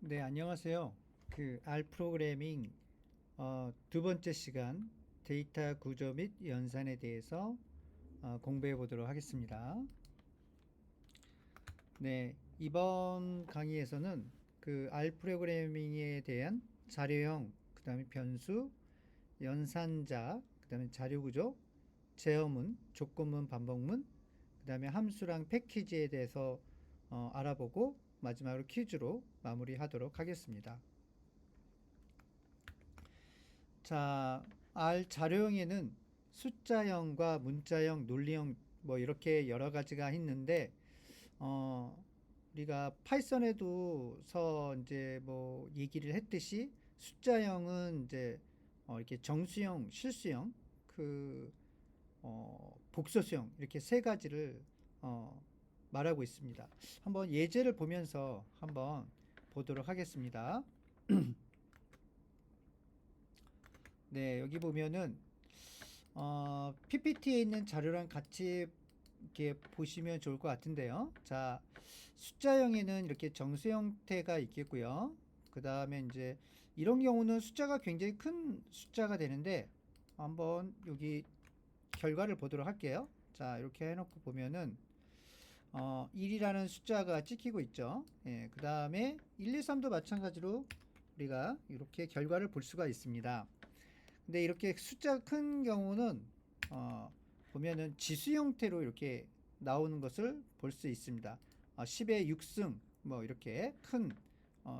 네, 안녕하세요. R 프로그래밍 두 번째 시간 데이터 구조 및 연산에 대해서 공부해 보도록 하겠습니다. 네, 이번 강의에서는 R 프로그래밍에 대한 자료형, 그다음에 변수, 연산자, 그다음에 자료 구조, 제어문, 조건문, 반복문, 그다음에 함수랑 패키지에 대해서 알아보고 마지막으로 퀴즈로 마무리하도록 하겠습니다. 자, R 자료형에는 숫자형과 문자형, 논리형 뭐 이렇게 여러 가지가 있는데 어, 우리가 파이썬에도서 이제 뭐 얘기를 했듯이 숫자형은 이제 이렇게 정수형, 실수형, 복소수형 이렇게 세 가지를 어, 말하고 있습니다. 한번 예제를 보면서 한번 보도록 하겠습니다. 네, 여기 보면은 PPT에 있는 자료랑 같이 이렇게 보시면 좋을 것 같은데요. 자, 숫자형에는 이렇게 정수 형태가 있겠고요. 그 다음에 이제 이런 경우는 숫자가 굉장히 큰 숫자가 되는데 한번 여기 결과를 보도록 할게요. 자, 이렇게 해놓고 보면은 1이라는 숫자가 찍히고 있죠. 예, 그 다음에 1, 2, 3도 마찬가지로 우리가 이렇게 결과를 볼 수가 있습니다. 근데 이렇게 숫자가 큰 경우는 어, 보면은 지수 형태로 이렇게 나오는 것을 볼 수 있습니다. 10의 6승 뭐 이렇게 큰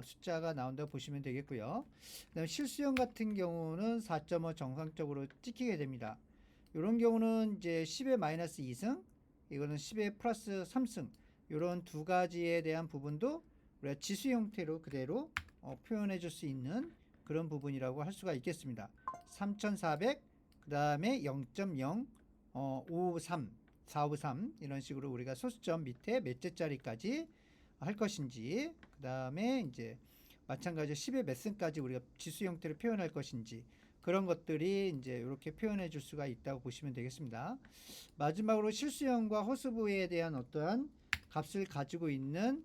숫자가 나온다고 보시면 되겠고요. 그다음에 실수형 같은 경우는 4.5 정상적으로 찍히게 됩니다. 이런 경우는 이제 10의 마이너스 2승, 이거는 10의 플러스 3승, 이런 두 가지에 대한 부분도 우리가 지수 형태로 그대로 표현해 줄 수 있는 그런 부분이라고 할 수가 있겠습니다. 3400, 그 다음에 0.0, 553, 453 이런 식으로 우리가 소수점 밑에 몇 제짜리까지 할 것인지, 그 다음에 이제 마찬가지로 10의 몇 승까지 우리가 지수 형태로 표현할 것인지 그런 것들이 이제 이렇게 표현해 줄 수가 있다고 보시면 되겠습니다. 마지막으로 실수형과 허수부에 대한 어떠한 값을 가지고 있는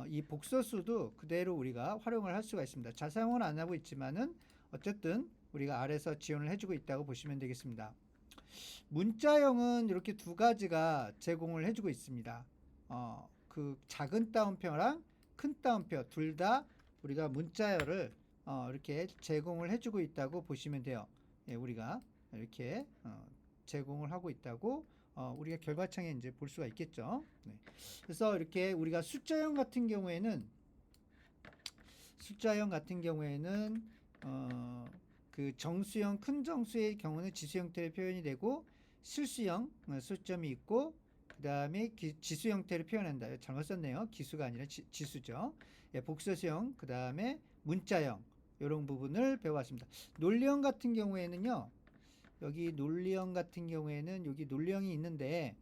이 복소수도 그대로 우리가 활용을 할 수가 있습니다. 잘 사용은 안 하고 있지만은 어쨌든 우리가 아래서 지원을 해주고 있다고 보시면 되겠습니다. 문자형은 이렇게 두 가지가 제공을 해주고 있습니다. 그 작은 따옴표랑 큰 따옴표 둘 다 우리가 문자열을 이렇게 제공을 해주고 있다고 보시면 돼요. 예, 우리가 이렇게 제공을 하고 있다고 우리가 결과창에 이제 볼 수가 있겠죠. 네. 그래서 이렇게 우리가 숫자형 같은 경우에는 그 정수형 큰 정수의 경우는 지수 형태로 표현이 되고 실수형 수점이 있고 그 다음에 지수 형태로 표현한다. 잘못 썼네요. 기수가 아니라 지수죠. 예, 복소수형 그 다음에 문자형 이런 부분을 배워왔습니다. 논리형 같은 경우에는요. 여기 논리형 같은 경우에는 여기 논리형이 있는데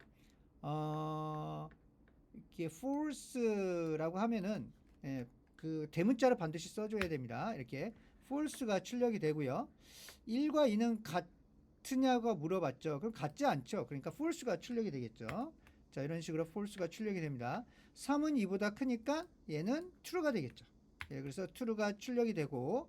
이렇게 false라고 하면은 예, 그 대문자를 반드시 써줘야 됩니다. 이렇게 false가 출력이 되고요. 1과 2는 같으냐고 물어봤죠. 그럼 같지 않죠. 그러니까 false가 출력이 되겠죠. 자, 이런 식으로 false가 출력이 됩니다. 3은 2보다 크니까 얘는 true가 되겠죠. 예, 그래서 true가 출력이 되고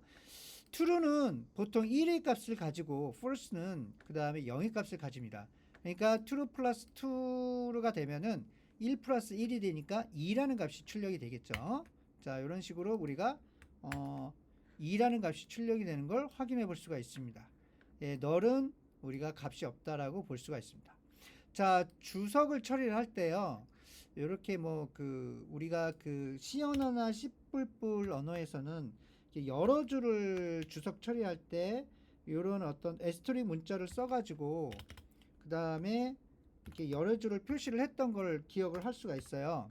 true는 보통 1의 값을 가지고 false는 그 다음에 0의 값을 가집니다. 그러니까 true 플러스 2가 되면은 1 플러스 1이 되니까 2라는 값이 출력이 되겠죠. 자, 이런 식으로 우리가 2라는 값이 출력이 되는 걸 확인해 볼 수가 있습니다. 예, 널은 우리가 값이 없다라고 볼 수가 있습니다. 자, 주석을 처리를 할 때요. 이렇게 뭐 우리가 C 언어나 C++ 언어에서는 여러 줄을 주석 처리할 때 이런 어떤 에스토리 문자를 써가지고 그 다음에 이렇게 여러 줄을 표시를 했던 걸 기억을 할 수가 있어요.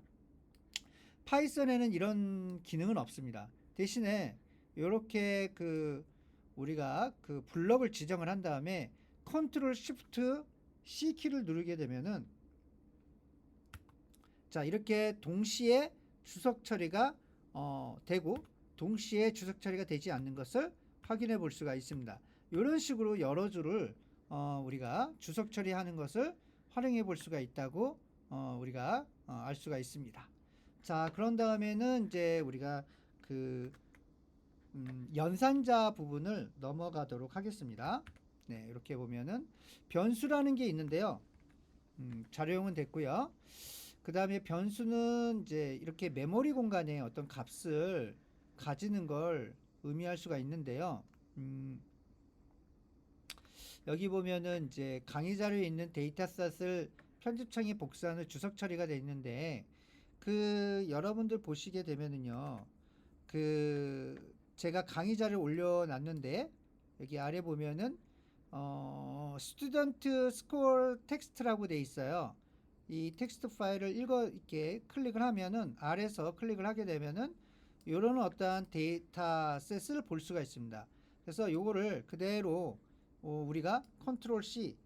파이썬에는 이런 기능은 없습니다. 대신에 이렇게 우리가 블럭을 지정을 한 다음에 컨트롤 쉬프트 C 키를 누르게 되면은 자, 이렇게 동시에 주석 처리가 되고 동시에 주석 처리가 되지 않는 것을 확인해 볼 수가 있습니다. 이런 식으로 여러 줄을 우리가 주석 처리하는 것을 활용해 볼 수가 있다고 우리가 알 수가 있습니다. 자, 그런 다음에는 이제 우리가 그 연산자 부분을 넘어가도록 하겠습니다. 네, 이렇게 보면은 변수라는 게 있는데요. 자료용은 됐고요. 그 다음에 변수는 이제 이렇게 메모리 공간에 어떤 값을 가지는 걸 의미할 수가 있는데요. 여기 보면은 이제 강의 자료에 있는 데이터셋을 편집창에 복사한 후 주석 처리가 되어 있는데, 그 여러분들 보시게 되면은요, 그 제가 강의 자료를 올려놨는데 여기 아래 보면은 스튜던트 스코어 텍스트라고 돼 있어요. 이 텍스트 파일을 이렇게 클릭을 하면은, 아래서 클릭을 하게 되면은 이런 어떠한 데이터셋을 볼 수가 있습니다. 그래서 요거를 그대로 우리가 컨트롤 C,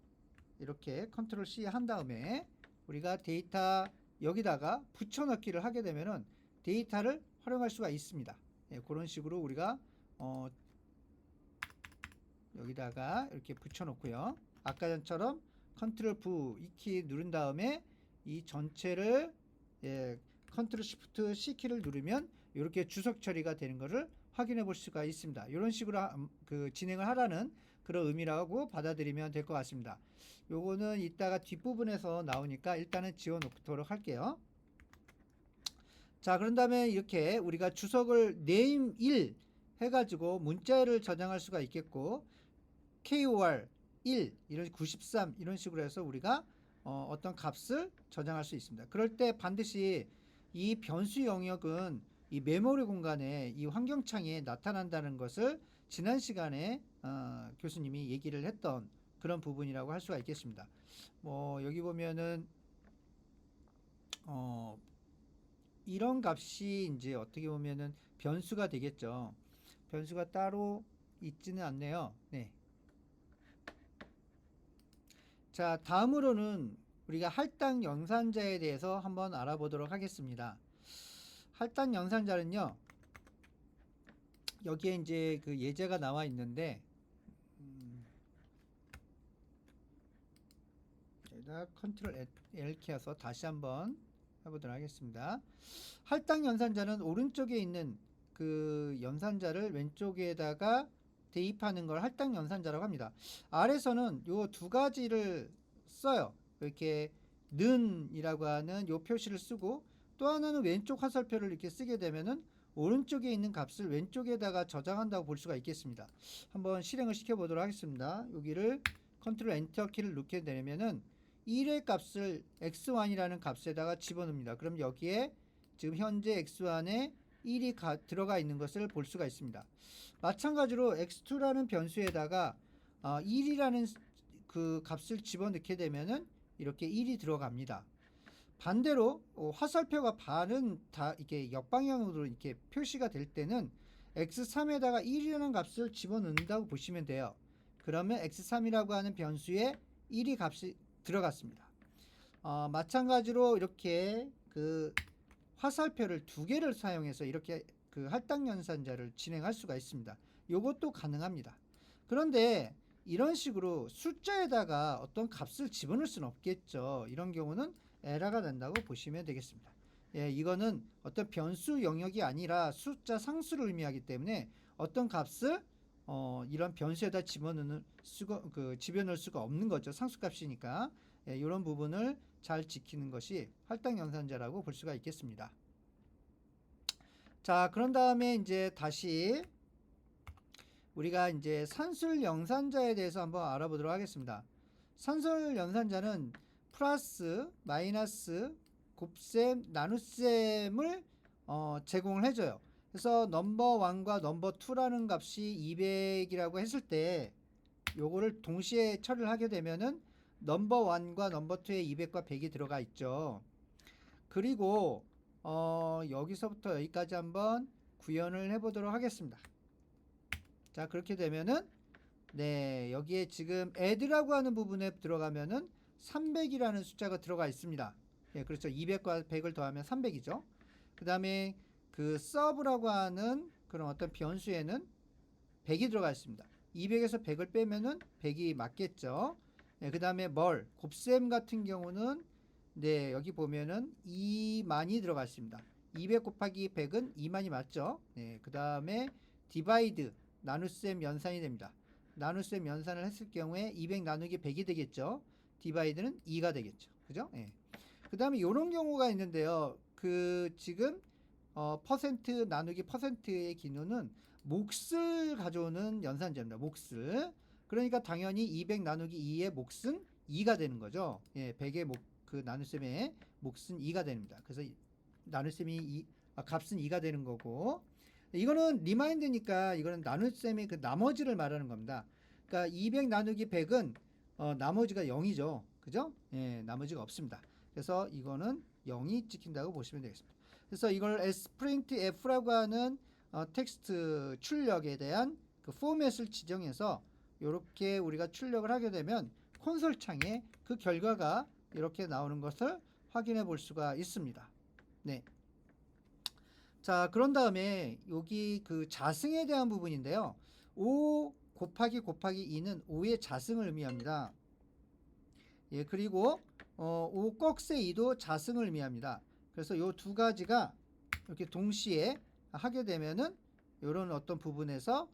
이렇게 컨트롤 C 한 다음에 우리가 데이터 여기다가 붙여넣기를 하게 되면은 데이터를 활용할 수가 있습니다. 예, 그런 식으로 우리가 여기다가 이렇게 붙여놓고요. 아까 전처럼 컨트롤 V 이 키 누른 다음에 이 전체를 컨트롤 시프트 C 키를 누르면 이렇게 주석 처리가 되는 것을 확인해 볼 수가 있습니다. 이런 식으로 진행을 하라는 그런 의미라고 받아들이면 될 것 같습니다. 요거는 이따가 뒷부분에서 나오니까 일단은 지워 놓도록 할게요. 자, 그런 다음에 이렇게 우리가 주석을 name 1 해가지고 문자를 저장할 수가 있겠고, KOR 1 이런 93 이런 식으로 해서 우리가 어떤 값을 저장할 수 있습니다. 그럴 때 반드시 이 변수 영역은 이 메모리 공간에 이 환경창에 나타난다는 것을 지난 시간에 교수님이 얘기를 했던 그런 부분이라고 할 수가 있겠습니다. 뭐 여기 보면은 이런 값이 이제 어떻게 보면은 변수가 되겠죠. 변수가 따로 있지는 않네요. 네. 자, 다음으로는 우리가 할당 연산자에 대해서 한번 알아보도록 하겠습니다. 할당 연산자는요, 여기에 이제 그 예제가 나와 있는데, 여기다 컨트롤 L 키여서 다시 한번 해보도록 하겠습니다. 할당 연산자는 오른쪽에 있는 그 연산자를 왼쪽에다가 대입하는 걸 할당 연산자라고 합니다. 아래서는 요 두 가지를 써요. 이렇게 는이라고 하는 요 표시를 쓰고, 또 하나는 왼쪽 화살표를 이렇게 쓰게 되면은 오른쪽에 있는 값을 왼쪽에다가 저장한다고 볼 수가 있겠습니다. 한번 실행을 시켜 보도록 하겠습니다. 여기를 컨트롤 엔터 키를 누르게 되면은 1의 값을 x1이라는 값에다가 집어넣습니다. 그럼 여기에 지금 현재 x1에 1이 들어가 있는 것을 볼 수가 있습니다. 마찬가지로 x2라는 변수에다가 1이라는 그 값을 집어넣게 되면은 이렇게 1이 들어갑니다. 반대로 화살표가 반은 다 이렇게 역방향으로 이렇게 표시가 될 때는 x3에다가 1이라는 값을 집어넣는다고 보시면 돼요. 그러면 x3이라고 하는 변수에 1이 값이 들어갔습니다. 마찬가지로 이렇게 그 화살표를 두 개를 사용해서 이렇게 그 할당 연산자를 진행할 수가 있습니다. 이것도 가능합니다. 그런데 이런 식으로 숫자에다가 어떤 값을 집어넣을 수는 없겠죠. 이런 경우는 에러가 난다고 보시면 되겠습니다. 예, 이거는 어떤 변수 영역이 아니라 숫자 상수를 의미하기 때문에 어떤 값을 이런 변수에다 집어넣을 수가 없는 거죠. 상수값이니까. 예, 이런 부분을 잘 지키는 것이 할당 연산자라고 볼 수가 있겠습니다. 자, 그런 다음에 이제 다시 우리가 이제 산술 연산자에 대해서 한번 알아보도록 하겠습니다. 산술 연산자는 플러스, 마이너스, 곱셈, 나눗셈을 제공을 해줘요. 그래서 넘버 1과 넘버 2라는 값이 200이라고 했을 때 요거를 동시에 처리를 하게 되면은 넘버 1과 넘버 2에 200과 100이 들어가 있죠. 그리고 여기서부터 여기까지 한번 구현을 해보도록 하겠습니다. 자, 그렇게 되면은 네, 여기에 지금 add라고 하는 부분에 들어가면은 300이라는 숫자가 들어가 있습니다. 예, 그렇죠. 200과 100을 더하면 300이죠. 그 다음에 그 sub라고 하는 그런 어떤 변수에는 100이 들어가 있습니다. 200에서 100을 빼면은 100이 맞겠죠. 네, 그 다음에 곱셈 같은 경우는 네, 여기 보면은 2만이 들어가 있습니다. 200 곱하기 100은 2만이 맞죠? 네, 그 다음에 디바이드 나눗셈 연산이 됩니다. 나눗셈 연산을 했을 경우에 200 나누기 100이 되겠죠. 디바이드는 2가 되겠죠. 그죠? 네. 그 다음에 이런 경우가 있는데요. 그 지금 퍼센트 나누기 퍼센트의 기호는 몫을 가져오는 연산자입니다. 몫을. 그러니까 당연히 200 나누기 2의 몫은 2가 되는 거죠. 예, 100의 그 나눗셈의 몫은 2가 됩니다. 그래서 나눗셈이 값은 2가 되는 거고, 이거는 리마인드니까 이거는 나눗셈의 그 나머지를 말하는 겁니다. 그러니까 200 나누기 100은 나머지가 0이죠. 그죠? 예, 나머지가 없습니다. 그래서 이거는 0이 찍힌다고 보시면 되겠습니다. 그래서 이걸 sprint f라고 하는 텍스트 출력에 대한 그 포맷을 지정해서 이렇게 우리가 출력을 하게 되면 콘솔 창에 그 결과가 이렇게 나오는 것을 확인해 볼 수가 있습니다. 네. 자, 그런 다음에 여기 그 자승에 대한 부분인데요. 5 곱하기 2는 5의 자승을 의미합니다. 예, 그리고 5 꺽쇠 2도 자승을 의미합니다. 그래서 이 두 가지가 이렇게 동시에 하게 되면은 이런 어떤 부분에서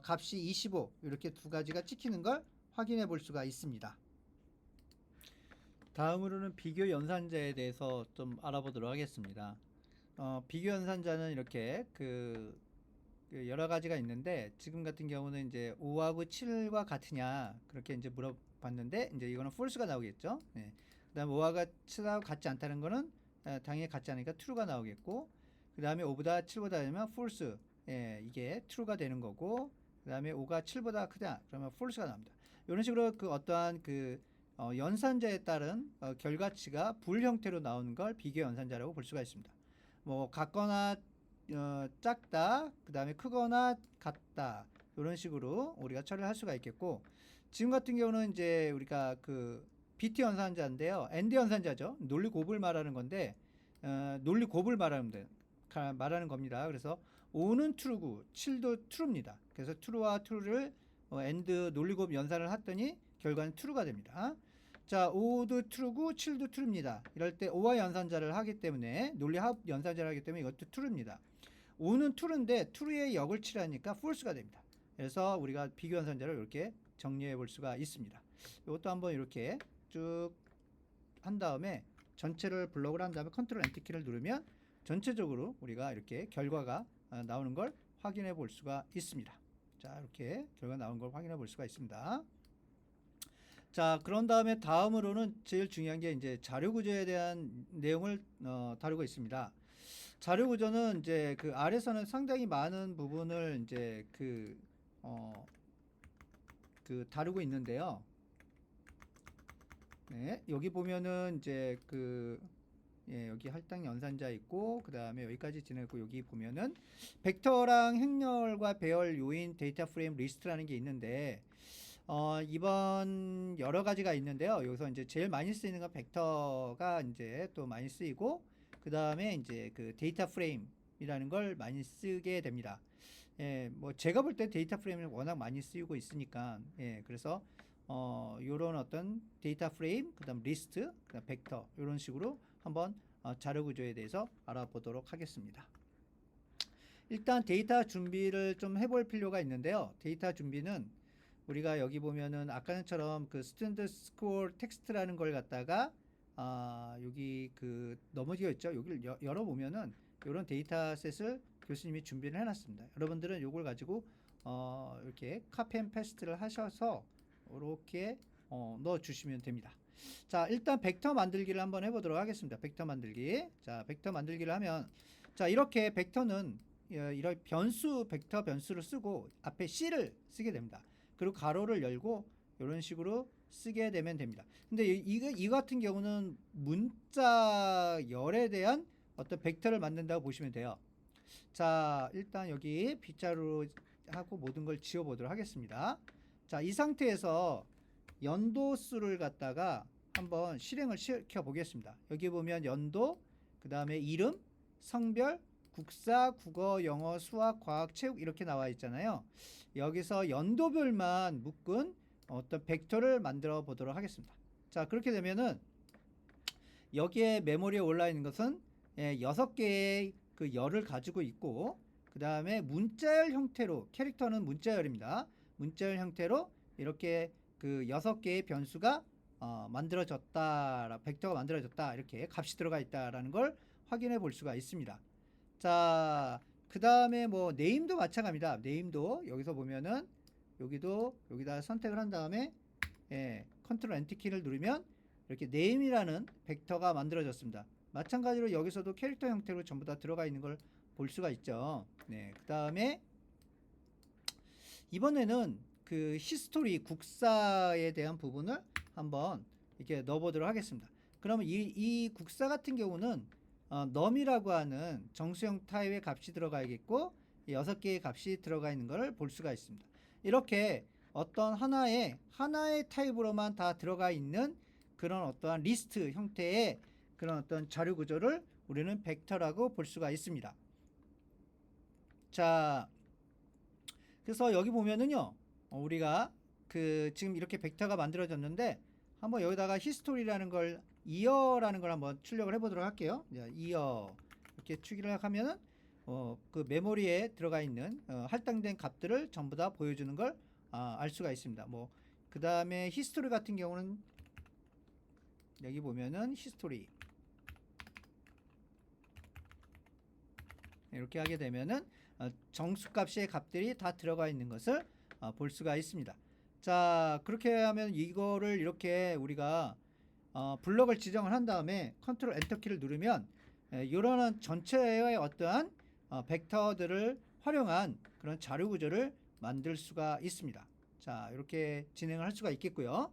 값이 25 이렇게 두 가지가 찍히는 걸 확인해 볼 수가 있습니다. 다음으로는 비교 연산자에 대해서 좀 알아보도록 하겠습니다. 비교 연산자는 이렇게 그 여러 가지가 있는데, 지금 같은 경우는 이제 5하고 7과 같으냐 그렇게 이제 물어봤는데, 이제 이거는 false가 나오겠죠. 네. 그다음 5하고 7하고 같지 않다는 거는 당연히 같지 않으니까 true가 나오겠고, 그 다음에 5보다 7보다 되면 false, 예, 이게 true가 되는 거고, 그 다음에 5가 7보다 크다 그러면 false가 나옵니다. 이런 식으로 그 어떠한 그 연산자에 따른 결과치가 불 형태로 나오는 걸 비교 연산자라고 볼 수가 있습니다. 뭐 같거나 작다, 그 다음에 크거나 같다, 이런 식으로 우리가 처리를 할 수가 있겠고, 지금 같은 경우는 이제 우리가 그 BT 연산자인데요, AND 연산자죠. 논리 곱을 말하는 건데, 논리 곱을 말하는 겁니다. 그래서 5는 true고 7도 true입니다. 그래서 true와 true를 AND 논리 곱 연산을 했더니 결과는 true가 됩니다. 자, 5도 true고 7도 true입니다. 이럴 때 5와 연산자를 하기 때문에, 논리 합 연산자를 하기 때문에 이것도 true입니다. 5는 true인데 true의 역을 칠하니까 false가 됩니다. 그래서 우리가 비교 연산자를 이렇게 정리해 볼 수가 있습니다. 이것도 한번 이렇게 쭉 한 다음에 전체를 블록을 한 다음에 컨트롤 엔터 키를 누르면 전체적으로 우리가 이렇게 결과가 나오는 걸 확인해 볼 수가 있습니다. 자, 이렇게 결과 나오는 걸 확인해 볼 수가 있습니다. 자, 그런 다음에 다음으로는 제일 중요한 게 이제 자료 구조에 대한 내용을 다루고 있습니다. 자료 구조는 이제 그 아래서는 상당히 많은 부분을 이제 그 다루고 있는데요. 네, 여기 보면은 이제 예, 여기 할당 연산자 있고, 그 다음에 여기까지 지내고, 여기 보면은 벡터랑 행렬과 배열 요인 데이터 프레임 리스트라는 게 있는데, 이번 여러 가지가 있는데요. 여기서 이제 제일 많이 쓰이는 건 벡터가 이제 또 많이 쓰이고, 그 다음에 이제 그 데이터 프레임이라는 걸 많이 쓰게 됩니다. 예, 뭐 제가 볼 때 데이터 프레임을 워낙 많이 쓰이고 있으니까, 예, 그래서 요런 어떤 데이터 프레임, 그 다음 리스트, 그 다음 벡터, 요런 식으로 한번 자료 구조에 대해서 알아보도록 하겠습니다. 일단 데이터 준비를 좀 해볼 필요가 있는데요. 데이터 준비는 우리가 여기 보면은 아까처럼 그 스탠드 스코어 텍스트라는 걸 갖다가 여기 그 넘어지어 있죠. 여기를 열어보면은 이런 데이터셋을 교수님이 준비를 해놨습니다. 여러분들은 이걸 가지고 이렇게 카피 앤 페스트를 하셔서 이렇게 넣어주시면 됩니다. 자, 일단 벡터 만들기를 한번 해보도록 하겠습니다. 벡터 만들기. 자, 벡터 만들기를 하면, 자, 이렇게 벡터는 이런 변수, 벡터 변수를 쓰고 앞에 C를 쓰게 됩니다. 그리고 가로를 열고 이런 식으로 쓰게 되면 됩니다. 근데 이 같은 경우는 문자열에 대한 어떤 벡터를 만든다고 보시면 돼요. 자, 일단 여기 빗자루로 하고 모든 걸 지워보도록 하겠습니다. 자, 이 상태에서 연도수를 갖다가 한번 실행을 시켜 보겠습니다. 여기 보면 연도, 그 다음에 이름, 성별, 국사, 국어, 영어, 수학, 과학, 체육 이렇게 나와 있잖아요. 여기서 연도별만 묶은 어떤 벡터를 만들어 보도록 하겠습니다. 자, 그렇게 되면은 여기에 메모리에 올라 있는 것은 6개의 그 열을 가지고 있고, 그 다음에 문자열 형태로, 캐릭터는 문자열입니다. 문자열 형태로 이렇게 그 6개의 변수가 만들어졌다, 벡터가 만들어졌다, 이렇게 값이 들어가 있다라는 걸 확인해 볼 수가 있습니다. 자, 그 다음에 뭐 네임도 마찬가지입니다. 네임도 여기서 보면은 여기다 선택을 한 다음에 컨트롤 엔터 키를 누르면 이렇게 네임이라는 벡터가 만들어졌습니다. 마찬가지로 여기서도 캐릭터 형태로 전부 다 들어가 있는 걸 볼 수가 있죠. 네, 그 다음에 이번에는 그 히스토리 국사에 대한 부분을 한번 이렇게 넣어보도록 하겠습니다. 그러면 이 국사 같은 경우는 num이라고 하는 정수형 타입의 값이 들어가야겠고 6개의 값이 들어가 있는 것을 볼 수가 있습니다. 이렇게 어떤 하나의 타입으로만 다 들어가 있는 그런 어떠한 리스트 형태의 그런 어떤 자료 구조를 우리는 벡터라고 볼 수가 있습니다. 자, 그래서 여기 보면은요, 우리가 그 지금 이렇게 벡터가 만들어졌는데 한번 여기다가 히스토리라는 걸 이어라는 걸 한번 출력을 해보도록 할게요. 이어 이렇게 출력하면은 그 메모리에 들어가 있는 할당된 값들을 전부 다 보여주는 걸 알 수가 있습니다. 뭐 그 다음에 히스토리 같은 경우는 여기 보면은 히스토리 이렇게 하게 되면은 정수값의 값들이 다 들어가 있는 것을 볼 수가 있습니다. 자, 그렇게 하면 이거를 이렇게 우리가 블럭을 지정을 한 다음에 컨트롤 엔터 키를 누르면 이런 전체의 어떠한 벡터들을 활용한 그런 자료 구조를 만들 수가 있습니다. 자, 이렇게 진행을 할 수가 있겠고요.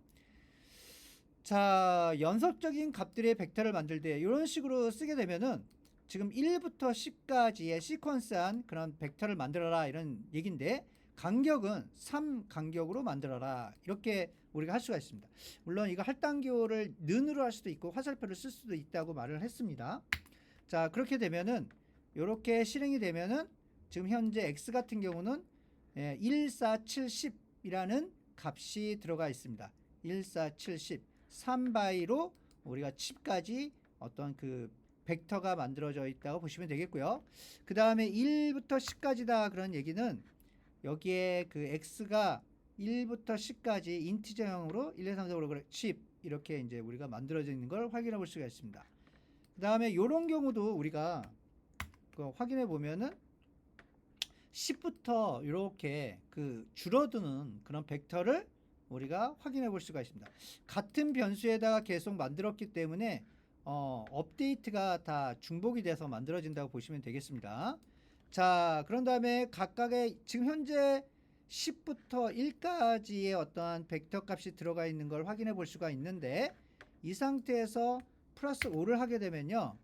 자, 연속적인 값들의 벡터를 만들 때 이런 식으로 쓰게 되면은 지금 1부터 10까지의 시퀀스한 그런 벡터를 만들어라 이런 얘기인데 간격은 3 간격으로 만들어라 이렇게 우리가 할 수가 있습니다. 물론 이거 할당기호를 는으로 할 수도 있고 화살표를 쓸 수도 있다고 말을 했습니다. 자, 그렇게 되면은 이렇게 실행이 되면은 지금 현재 x 같은 경우는 1, 4, 7, 10이라는 값이 들어가 있습니다. 1, 4, 7, 10 3바이로 우리가 10까지 어떤 그 벡터가 만들어져 있다고 보시면 되겠고요. 그 다음에 1부터 10까지다 그런 얘기는 여기에 그 x가 1부터 10까지 인티저형으로 1, 2, 3, 4, 5, 6, 10 이렇게 이제 우리가 만들어져 있는 걸 확인해 볼 수가 있습니다. 그 다음에 이런 경우도 우리가 확인해 보면은 10부터 이렇게 그 줄어드는 그런 벡터를 우리가 확인해 볼 수가 있습니다. 같은 변수에다가 계속 만들었기 때문에 업데이트가 다 중복이 돼서 만들어진다고 보시면 되겠습니다. 자, 그런 다음에 각각의 지금 현재 10부터 1까지의 어떠한 벡터 값이 들어가 있는 걸 확인해 볼 수가 있는데 이 상태에서 플러스 5를 하게 되면요.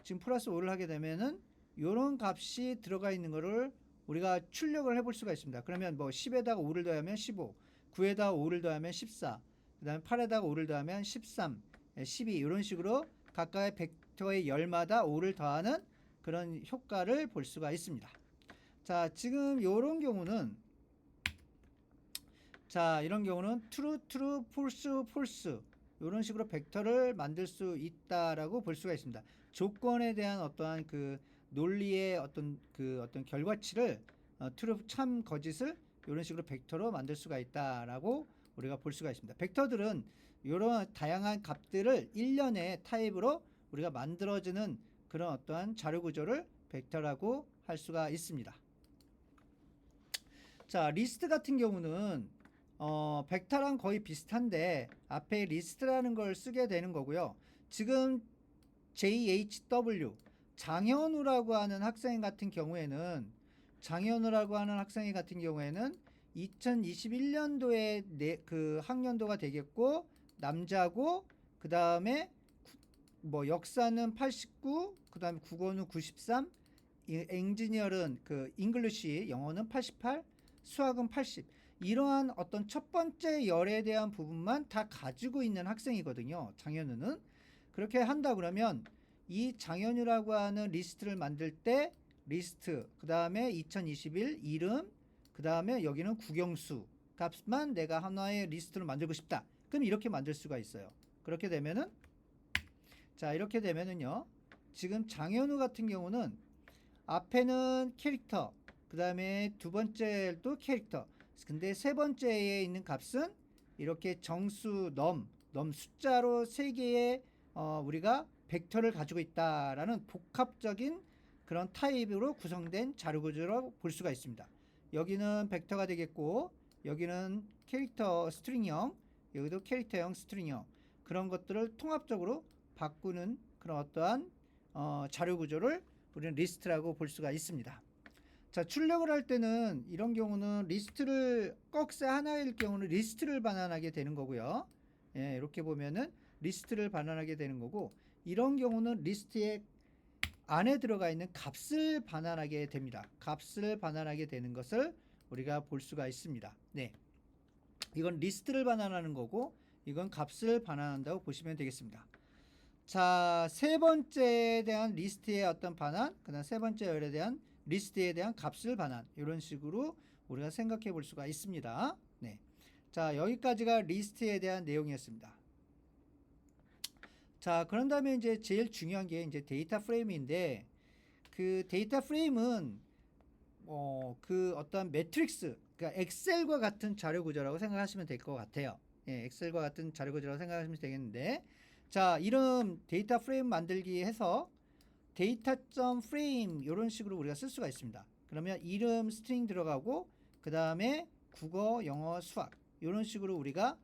지금 플러스 5를 하게 되면은 이런 값이 들어가 있는 거를 우리가 출력을 해볼 수가 있습니다. 그러면 뭐 10에다가 5를 더하면 15, 9에다가 5를 더하면 14, 그 다음에 8에다가 5를 더하면 13, 12 이런 식으로 각각의 벡터의 열마다 5를 더하는 그런 효과를 볼 수가 있습니다. 자, 지금 이런 경우는 이런 경우는 true, true, false, false 이런 식으로 벡터를 만들 수 있다라고 볼 수가 있습니다. 조건에 대한 어떠한 그 논리의 어떤 결과치를 true, 참, 거짓을 이런 식으로 벡터로 만들 수가 있다라고 우리가 볼 수가 있습니다. 벡터들은 이런 다양한 값들을 일련의 타입으로 우리가 만들어지는 그런 어떠한 자료 구조를 벡터라고 할 수가 있습니다. 자, 리스트 같은 경우는 벡터랑 거의 비슷한데 앞에 리스트라는 걸 쓰게 되는 거고요. 지금 JHW 장현우라고 하는 학생 같은 경우에는 2021년도에 그 학년도가 되겠고 남자고 그 다음에 뭐 역사는 89, 그 다음에 국어는 93, 엔지니어는 그 잉글리시 영어는 88, 수학은 80. 이러한 어떤 첫 번째 열에 대한 부분만 다 가지고 있는 학생이거든요. 장현우는. 그렇게 한다 그러면 이 장현우라고 하는 리스트를 만들 때 리스트, 그 다음에 2021 이름, 그 다음에 여기는 국영수 값만 내가 하나의 리스트를 만들고 싶다. 그럼 이렇게 만들 수가 있어요. 그렇게 되면은 자, 이렇게 되면은요. 지금 장현우 같은 경우는 앞에는 캐릭터, 그 다음에 두 번째도 캐릭터. 근데 세 번째에 있는 값은 이렇게 정수, 넘 숫자로 세 개의 우리가 벡터를 가지고 있다라는 복합적인 그런 타입으로 구성된 자료 구조로 볼 수가 있습니다. 여기는 벡터가 되겠고, 여기는 캐릭터 스트링형, 여기도 캐릭터형 스트링형, 그런 것들을 통합적으로 바꾸는 그런 어떠한 자료 구조를 우리는 리스트라고 볼 수가 있습니다. 자, 출력을 할 때는 이런 경우는 리스트를 꺽쇠 하나일 경우는 리스트를 반환하게 되는 거고요. 예, 이렇게 보면은 리스트를 반환하게 되는 거고, 이런 경우는 리스트의 안에 들어가 있는 값을 반환하게 됩니다. 값을 반환하게 되는 것을 우리가 볼 수가 있습니다. 네, 이건 리스트를 반환하는 거고, 이건 값을 반환한다고 보시면 되겠습니다. 자, 세 번째에 대한 리스트의 어떤 반환, 그 다음 세 번째 열에 대한 리스트에 대한 값을 반환, 이런 식으로 우리가 생각해 볼 수가 있습니다. 네. 자, 여기까지가 리스트에 대한 내용이었습니다. 자, 그런 다음에 이제 제일 중요한 게 이제 데이터 프레임인데, 그 데이터 프레임은 그 어떤 매트릭스, 그러니까 엑셀과 같은 자료 구조라고 생각하시면 될 것 같아요. 예, 엑셀과 같은 자료 구조라고 생각하시면 되겠는데, 자, 이름 데이터 프레임 만들기 해서 데이터.frame 프레임 이런 식으로 우리가 쓸 수가 있습니다. 그러면 이름 스트링 들어가고, 그 다음에 국어, 영어, 수학 이런 식으로 우리가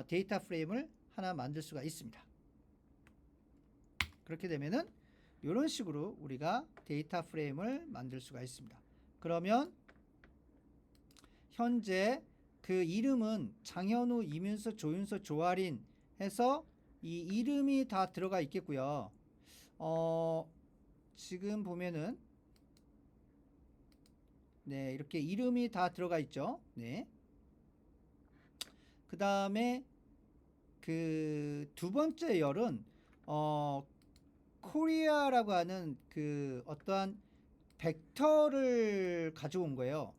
데이터 프레임을 하나 만들 수가 있습니다. 그렇게 되면은 이런 식으로 우리가 데이터 프레임을 만들 수가 있습니다. 그러면 현재 그 이름은 장현우, 이민수, 조윤서, 조아린 해서 이 이름이 다 들어가 있겠고요. 지금 보면은 네, 이렇게 이름이 다 들어가 있죠. 네. 그 다음에 그 두 번째 열은 코리아라고 하는 그 어떠한 벡터를 가지고 온 거예요.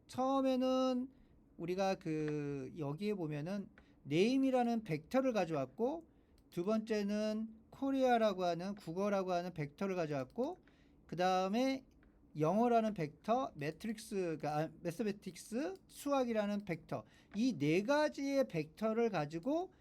처음에는 우리가 그 여기에 보면은 네임이라는 벡터를 가져왔고, 두 번째는 코리아라고 하는 국어라고 하는 벡터를 가져왔고, 그 다음에 영어라는 벡터, 매스매틱스, 수학이라는 벡터, 이 네 가지의 벡터를 가지고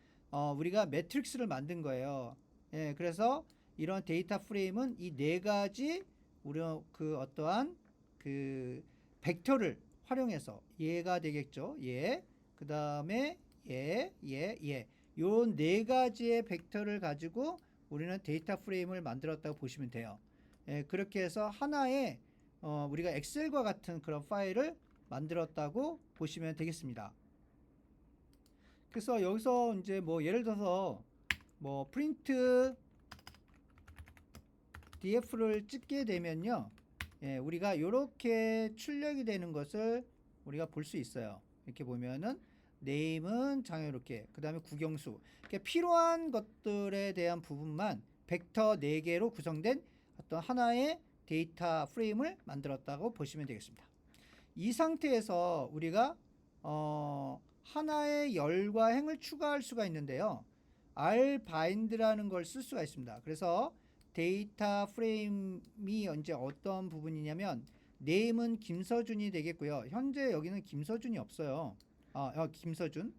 우리가 매트릭스를 만든 거예요. 예, 그래서 이런 데이터 프레임은 이 네 가지 우리 그 어떠한 그 벡터를 활용해서 얘가 되겠죠. 얘, 그 다음에 얘. 요런 네 가지의 벡터를 가지고 우리는 데이터 프레임을 만들었다고 보시면 돼요. 예, 그렇게 해서 하나의 우리가 엑셀과 같은 그런 파일을 만들었다고 보시면 되겠습니다. 그래서 여기서 이제 뭐 예를 들어서 뭐 프린트 df를 찍게 되면요, 예, 우리가 이렇게 출력이 되는 것을 우리가 볼 수 있어요. 이렇게 보면은 네임은 장현우께, 그 다음에 국영수, 이렇게 필요한 것들에 대한 부분만 벡터 4개로 구성된 어떤 하나의 데이터 프레임을 만들었다고 보시면 되겠습니다. 이 상태에서 우리가 하나의 열과 행을 추가할 수가 있는데요, rbind라는 걸 쓸 수가 있습니다. 그래서 데이터 프레임이 이제 어떤 부분이냐면, 네임은 김서준이 되겠고요. 현재 여기는 김서준이 없어요. 김서준.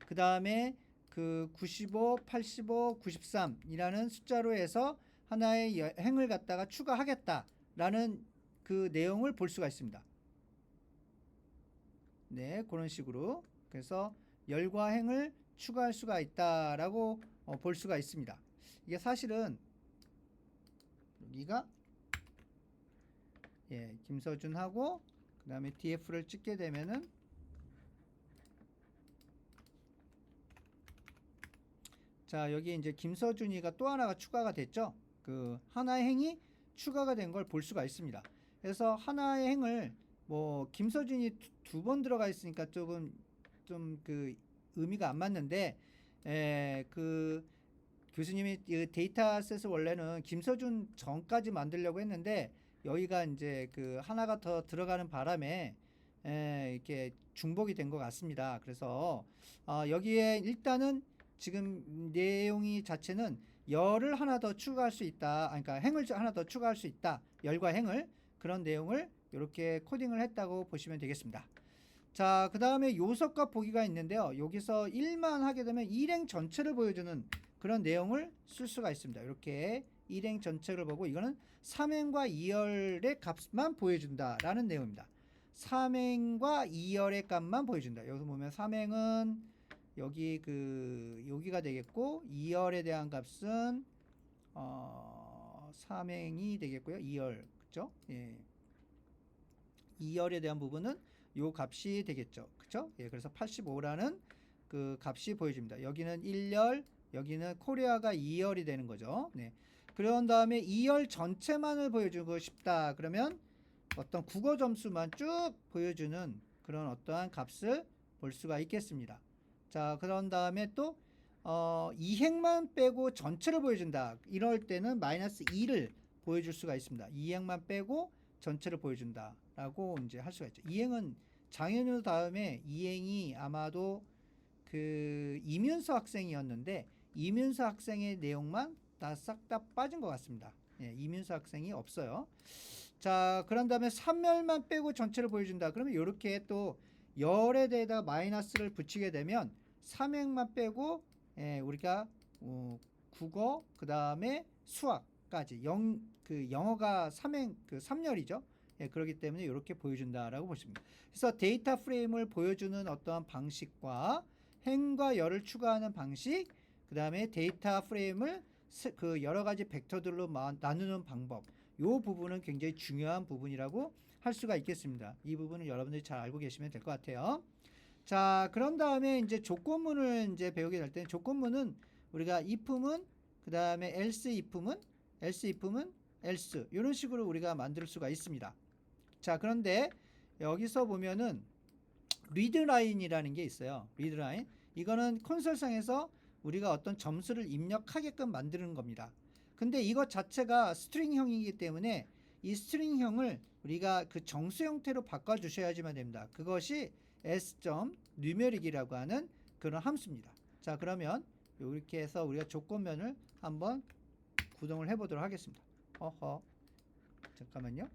그 다음에 그 95, 85, 93이라는 숫자로 해서 하나의 행을 갖다가 추가하겠다라는 그 내용을 볼 수가 있습니다. 네, 그런 식으로. 그래서 열과 행을 추가할 수가 있다라고 볼 수가 있습니다. 이게 사실은 여기가 김서준하고 그 다음에 df를 찍게 되면은 자, 여기 이제 김서준이가 또 하나가 추가가 됐죠. 그 하나의 행이 추가가 된 걸 볼 수가 있습니다. 그래서 하나의 행을 뭐 김서준이 두 번 들어가 있으니까 조금 좀 그 의미가 안 맞는데, 그 교수님이 데이터셋을 원래는 김서준 전까지 만들려고 했는데, 여기가 이제 그 하나가 더 들어가는 바람에 이렇게 중복이 된 것 같습니다. 그래서 여기에 일단은 지금 내용이 자체는 열을 하나 더 추가할 수 있다, 그러니까 행을 하나 더 추가할 수 있다, 열과 행을 그런 내용을 이렇게 코딩을 했다고 보시면 되겠습니다. 자, 그 다음에 요석과 보기가 있는데요. 여기서 1만 하게 되면 일행 전체를 보여주는 그런 내용을 쓸 수가 있습니다. 이렇게 일행 전체를 보고 이거는 3행과 2열의 값만 보여준다 라는 내용입니다. 3행과 2열의 값만 보여준다. 여기서 보면 3행은 여기가 되겠고 2열에 대한 값은 3행이 되겠고요. 2열 그죠? 예. 2열에 대한 부분은 요 값이 되겠죠. 그쵸? 예, 그래서 85라는 그 값이 보여집니다. 여기는 1열, 여기는 코리아가 2열이 되는 거죠. 네. 그런 다음에 2열 전체만을 보여주고 싶다. 그러면 어떤 국어 점수만 쭉 보여주는 그런 어떠한 값을 볼 수가 있겠습니다. 자, 그런 다음에 또 2행만 빼고 전체를 보여준다. 이럴 때는 마이너스 2를 보여줄 수가 있습니다. 2행만 빼고 전체를 보여준다 라고 이제 할 수가 있죠. 2행은 장현우 다음에 2행이 아마도 그 이문서 학생이었는데 이문서 학생의 내용만 다 싹 다 빠진 것 같습니다. 예, 이문서 학생이 없어요. 자, 그런 다음에 3열만 빼고 전체를 보여준다. 그러면 이렇게 또 열에 대해다 마이너스를 붙이게 되면 3행만 빼고 우리가 국어 그 다음에 수학까지 영어가 3열이죠. 예, 그렇기 때문에 이렇게 보여준다라고 보십니다. 그래서 데이터 프레임을 보여주는 어떠한 방식과 행과 열을 추가하는 방식, 그 다음에 데이터 프레임을 그 여러 가지 벡터들로 나누는 방법, 이 부분은 굉장히 중요한 부분이라고 할 수가 있겠습니다. 이 부분은 여러분들이 잘 알고 계시면 될 것 같아요. 자, 그런 다음에 이제 조건문을 이제 배우게 될 때는 조건문은 우리가 if문, 그 다음에 else if문, else 이런 식으로 우리가 만들 수가 있습니다. 자, 그런데 여기서 보면은 리드라인이라는 게 있어요. 리드라인. 이거는 콘솔상에서 우리가 어떤 점수를 입력하게끔 만드는 겁니다. 근데 이것 자체가 스트링형이기 때문에 이 스트링형을 우리가 그 정수 형태로 바꿔 주셔야지만 됩니다. 그것이 s.numeric이라고 하는 그런 함수입니다. 자, 그러면 이렇게 해서 우리가 조건면을 한번 구동을 해 보도록 하겠습니다. 잠깐만요.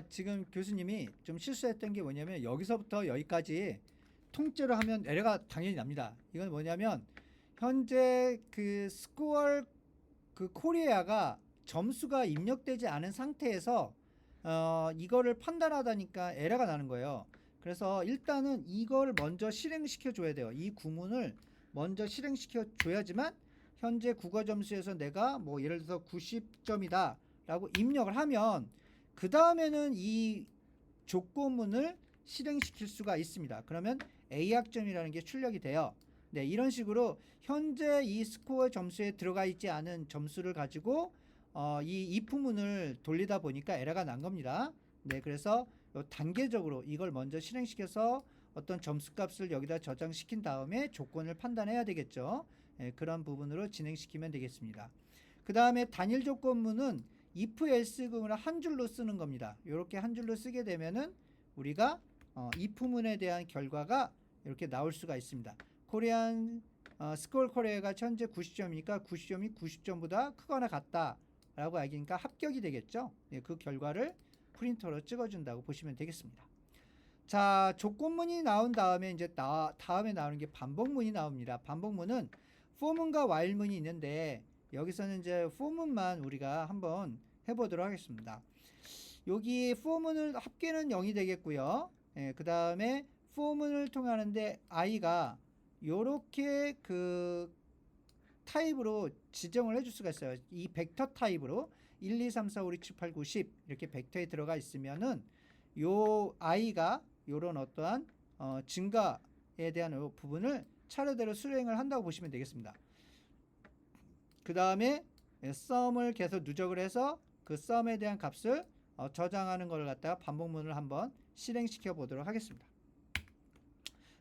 지금 교수님이 좀 실수했던 게 뭐냐면 여기서부터 여기까지 통째로 하면 에러가 당연히 납니다. 이건 뭐냐면 현재 그 스코어 그 코리아가 점수가 입력되지 않은 상태에서 이거를 판단하다니까 에러가 나는 거예요. 그래서 일단은 이걸 먼저 실행시켜 줘야 돼요. 이 구문을 먼저 실행시켜 줘야지만 현재 국어 점수에서 내가 뭐 예를 들어서 90점이다 라고 입력을 하면 그 다음에는 이 조건문을 실행시킬 수가 있습니다. 그러면 A학점이라는 게 출력이 돼요. 네, 이런 식으로 현재 이 스코어 점수에 들어가 있지 않은 점수를 가지고 이 if문을 돌리다 보니까 에러가 난 겁니다. 네, 그래서 단계적으로 이걸 먼저 실행시켜서 어떤 점수값을 여기다 저장시킨 다음에 조건을 판단해야 되겠죠. 네, 그런 부분으로 진행시키면 되겠습니다. 그 다음에 단일 조건문은 if else금을 한 줄로 쓰는 겁니다. 이렇게 한 줄로 쓰게 되면은 우리가 if문에 대한 결과가 이렇게 나올 수가 있습니다. 코리안 스콜 코리아가 현재 90점이니까 90점이 90점보다 크거나 같다라고 알기니까 합격이 되겠죠. 네, 그 결과를 프린터로 찍어준다고 보시면 되겠습니다. 자, 조건문이 나온 다음에 이제 다음에 나오는 게 반복문이 나옵니다. 반복문은 for문과 while문이 있는데 여기서는 이제 for문만 우리가 한번 해보도록 하겠습니다. 여기 for문을 합계는 0이 되겠고요. 그 다음에 for문을 통하는데 i가 요렇게 그 타입으로 지정을 해줄 수가 있어요. 이 벡터 타입으로 1, 2, 3, 4, 5, 6, 7, 8, 9, 10 이렇게 벡터에 들어가 있으면은 요 i가 요런 어떠한 증가에 대한 요 부분을 차례대로 수행을 한다고 보시면 되겠습니다. 그 다음에 sum을 계속 누적을 해서 그 sum에 대한 값을 저장하는 걸 갖다가 반복문을 한번 실행시켜 보도록 하겠습니다.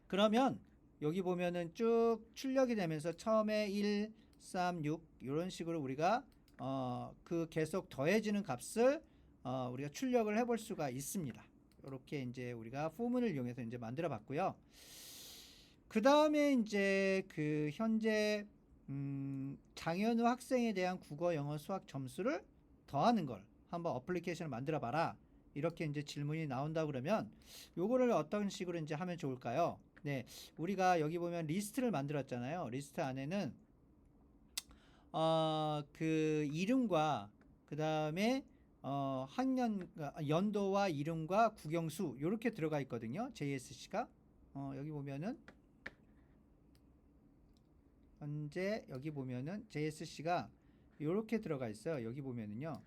그러면 여기 보면은 쭉 출력이 되면서 처음에 1, 3, 6 이런 식으로 우리가 그 계속 더해지는 값을 우리가 출력을 해볼 수가 있습니다. 이렇게 이제 우리가 for문을 이용해서 이제 만들어 봤고요. 그 다음에 이제 그 현재 장현우 학생에 대한 국어, 영어, 수학 점수를 더하는 걸 한번 어플리케이션을 만들어 봐라. 이렇게 이제 질문이 나온다 그러면 요거를 어떤 식으로 이제 하면 좋을까요? 네, 우리가 여기 보면 리스트를 만들었잖아요. 리스트 안에는 그 이름과 그 다음에 연도와 이름과 국영수 이렇게 들어가 있거든요. JSC가 여기 보면은 현재 여기 보면은 JSC가 이렇게 들어가 있어요. 여기 보면은요.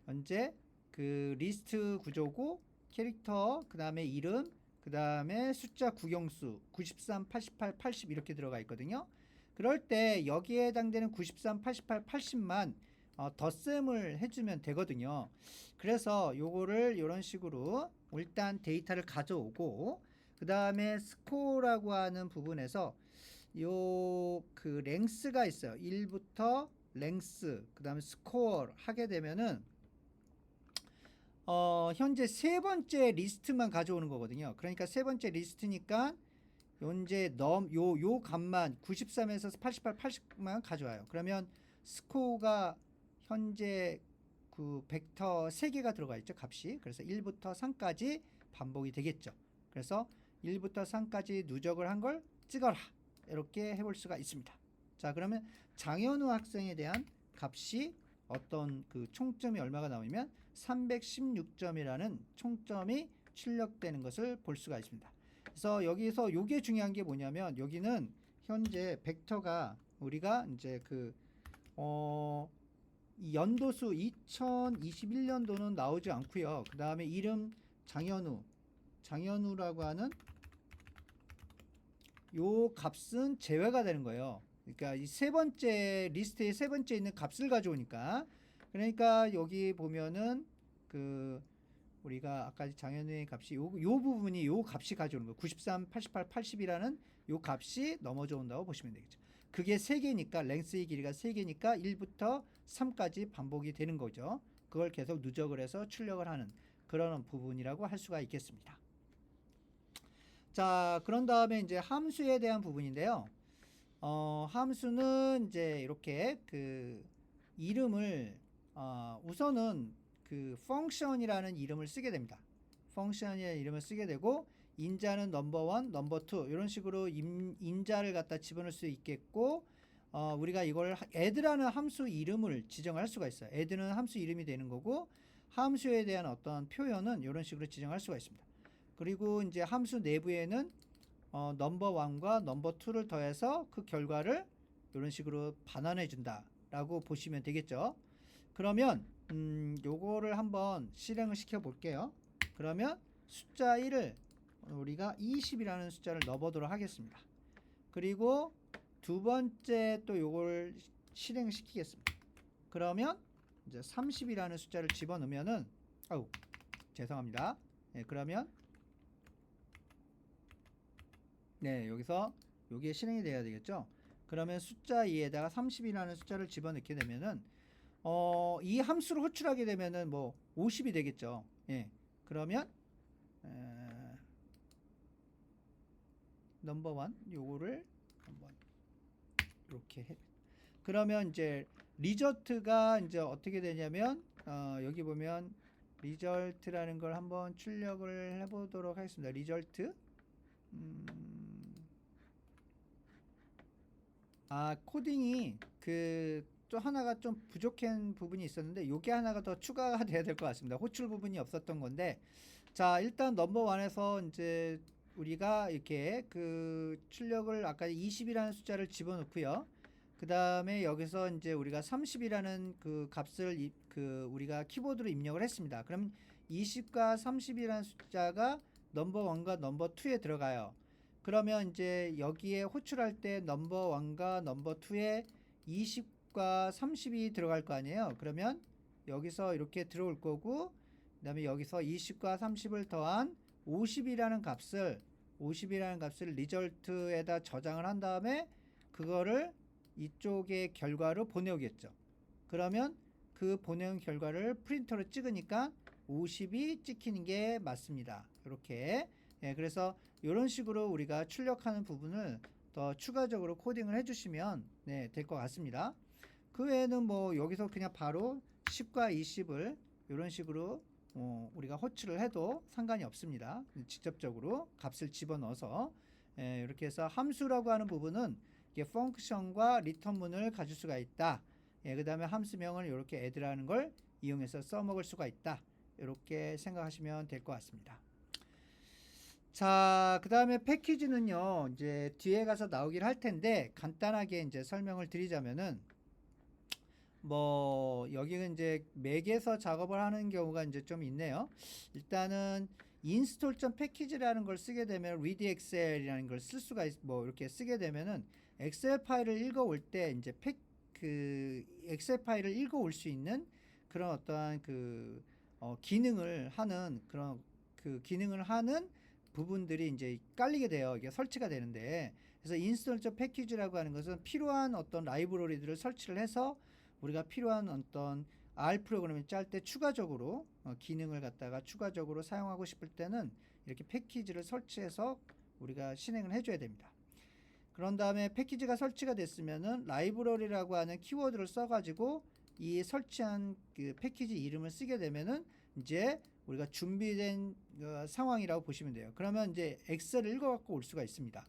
현재 그 리스트 구조고 캐릭터 그 다음에 이름 그 다음에 숫자 국영수 93, 88, 80 이렇게 들어가 있거든요. 그럴 때 여기에 해당되는 93, 88, 80만 덧셈을 해주면 되거든요. 그래서 요거를 이런 식으로 일단 데이터를 가져오고 그 다음에 스코어라고 하는 부분에서 요 그 랭스가 있어요. 1부터 랭스 그 다음에 스코어 하게 되면은 현재 세 번째 리스트만 가져오는 거거든요. 그러니까 세 번째 리스트니까 현재 요 값만 93에서 88, 80만 가져와요. 그러면 스코어가 현재 그 벡터 3개가 들어가 있죠. 값이. 그래서 1부터 3까지 반복이 되겠죠. 그래서 1부터 3까지 누적을 한 걸 찍어라. 이렇게 해볼 수가 있습니다. 자, 그러면 장현우 학생에 대한 값이 어떤 그 총점이 얼마가 나오면 316점이라는 총점이 출력되는 것을 볼 수가 있습니다. 그래서 여기서 요게 중요한 게 뭐냐면 여기는 현재 벡터가 우리가 이제 이 연도수 2021년도는 나오지 않고요. 그 다음에 이름 장현우라고 하는 요 값은 제외가 되는 거예요. 그러니까 이 세 번째 리스트에 세 번째 있는 값을 가져오니까 그러니까 여기 보면은 그 우리가 아까 장현우의 값이 요 부분이 요 값이 가져오는 거예요. 93, 88, 80이라는 요 값이 넘어져 온다고 보시면 되겠죠. 그게 3개니까 랭스의 길이가 3개니까 1부터 3까지 반복이 되는 거죠. 그걸 계속 누적을 해서 출력을 하는 그런 부분이라고 할 수가 있겠습니다. 자, 그런 다음에 이제 함수에 대한 부분인데요. 함수는 이제 이렇게 그 이름을 우선은 그 펑션이라는 이름을 쓰게 됩니다. 펑션이라는 이름을 쓰게 되고 인자는 넘버 1, 넘버 2 이런 식으로 인자를 갖다 집어넣을 수 있겠고 우리가 이걸 add라는 함수 이름을 지정할 수가 있어요. add는 함수 이름이 되는 거고 함수에 대한 어떤 표현은 이런 식으로 지정할 수가 있습니다. 그리고 이제 함수 내부에는 넘버 1과 넘버 2를 더해서 그 결과를 이런 식으로 반환해 준다 라고 보시면 되겠죠. 그러면 요거를 한번 실행을 시켜 볼게요. 그러면 숫자 1을 우리가 20이라는 숫자를 넣어보도록 하겠습니다. 그리고 두 번째 또 요걸 실행을 시키겠습니다. 그러면 이제 30이라는 숫자를 집어넣으면은 죄송합니다. 네, 그러면 네, 여기서 요게 실행이 돼야 되겠죠. 그러면 숫자 2에다가 30이라는 숫자를 집어넣게 되면은 이 함수를 호출하게 되면은 뭐 50이 되겠죠. 예. 그러면 넘버 1 요거를 한번 이렇게 해. 그러면 이제 리저트가 이제 어떻게 되냐면 여기 보면 리절트라는 걸 한번 출력을 해 보도록 하겠습니다. 리절트 코딩이 또 하나가 좀 부족한 부분이 있었는데 요게 하나가 더 추가가 돼야 될 것 같습니다. 호출 부분이 없었던 건데 자, 일단 넘버 1에서 이제 우리가 이렇게 그 출력을 아까 20이라는 숫자를 집어넣고요. 그 다음에 여기서 이제 우리가 30이라는 그 값을 우리가 키보드로 입력을 했습니다. 그럼 20과 30이라는 숫자가 넘버 1과 넘버 2에 들어가요. 그러면 이제 여기에 호출할 때 넘버 1과 넘버 2에 20과 30이 들어갈 거 아니에요. 그러면 여기서 이렇게 들어올 거고 그 다음에 여기서 20과 30을 더한 50이라는 값을 리절트에다 저장을 한 다음에 그거를 이쪽의 결과로 보내오겠죠. 그러면 그 보내온 결과를 프린터로 찍으니까 50이 찍히는 게 맞습니다. 이렇게 그래서 이런 식으로 우리가 출력하는 부분을 더 추가적으로 코딩을 해주시면 될 것 같습니다. 그 외에는 뭐 여기서 그냥 바로 10과 20을 이런 식으로 우리가 호출을 해도 상관이 없습니다. 직접적으로 값을 집어넣어서 이렇게 해서 함수라고 하는 부분은 이게 펑크션과 리턴문을 가질 수가 있다. 그 다음에 함수명을 이렇게 add라는 걸 이용해서 써먹을 수가 있다. 이렇게 생각하시면 될 것 같습니다. 자, 그 다음에 패키지는요, 이제 뒤에 가서 나오긴 할 텐데, 간단하게 이제 설명을 드리자면은, 뭐, 여기는 이제 맥에서 작업을 하는 경우가 이제 좀 있네요. 일단은, install.package라는 걸 쓰게 되면, readexcel이라는 걸 쓸 수가 뭐, 이렇게 쓰게 되면은, 엑셀 파일을 읽어올 때, 이제 엑셀 파일을 읽어올 수 있는 그런 어떠한 기능을 하는, 그런 기능을 하는 부분들이 이제 깔리게 돼요. 이게 설치가 되는데, 그래서 인스톨 패키지라고 하는 것은 필요한 어떤 라이브러리들을 설치를 해서 우리가 필요한 어떤 R 프로그램을 짤 때 추가적으로 기능을 갖다가 추가적으로 사용하고 싶을 때는 이렇게 패키지를 설치해서 우리가 실행을 해줘야 됩니다. 그런 다음에 패키지가 설치가 됐으면은 라이브러리라고 하는 키워드를 써가지고 이 설치한 그 패키지 이름을 쓰게 되면은 이제 우리가 준비된 상황이라고 보시면 돼요. 그러면 이제 엑셀을 읽어갖고 올 수가 있습니다.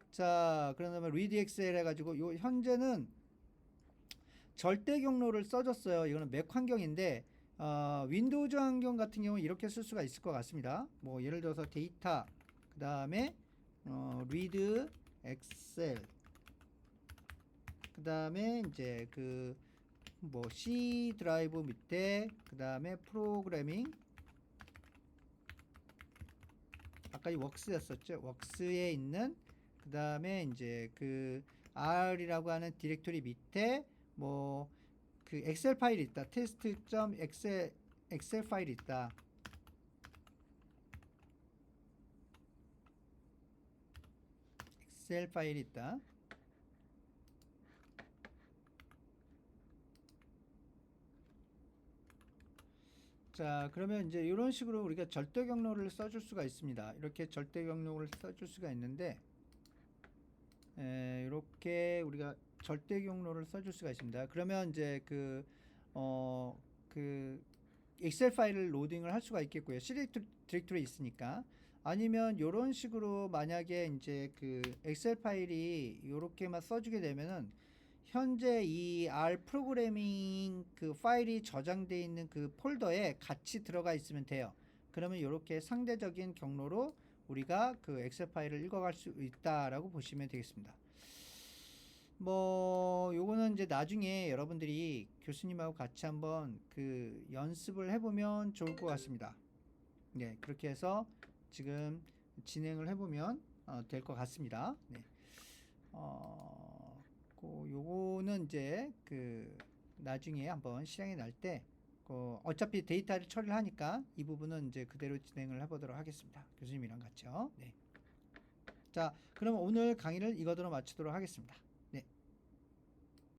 자, 그러면 read 엑셀 해가지고 요 현재는 절대 경로를 써줬어요. 이거는 맥 환경인데 윈도우즈 환경 같은 경우는 이렇게 쓸 수가 있을 것 같습니다. 뭐 예를 들어서 데이터 그 다음에 read 엑셀 그 다음에 이제 뭐 C 드라이브 밑에 그 다음에 프로그래밍 아까 이 웍스였었죠. 웍스에 있는 그 다음에 이제 R이라고 하는 디렉토리 밑에 뭐 엑셀 파일이 있다. test.엑셀 파일이 있다. 엑셀 파일이 있다. 자, 그러면 이제 이런 식으로 우리가 절대 경로를 써줄 수가 있습니다. 이렇게 절대 경로를 써줄 수가 있는데, 이렇게 우리가 절대 경로를 써줄 수가 있습니다. 그러면 이제 엑셀 파일을 로딩을 할 수가 있겠고요. C 디렉토리 있으니까. 아니면 이런 식으로 만약에 이제 엑셀 파일이 이렇게만 써주게 되면은 현재 이 R 프로그래밍 파일이 저장되어 있는 폴더에 같이 들어가 있으면 돼요. 그러면 이렇게 상대적인 경로로 우리가 엑셀 파일을 읽어갈 수 있다라고 보시면 되겠습니다. 뭐 요거는 이제 나중에 여러분들이 교수님하고 같이 한번 연습을 해보면 좋을 것 같습니다. 네, 그렇게 해서 지금 진행을 해보면 될 것 같습니다. 네. 요거는 이제 나중에 한번 실행이 날 때 어차피 데이터를 처리를 하니까 이 부분은 이제 그대로 진행을 해보도록 하겠습니다. 교수님이랑 같이요. 네. 자, 그럼 오늘 강의를 이거대로 마치도록 하겠습니다.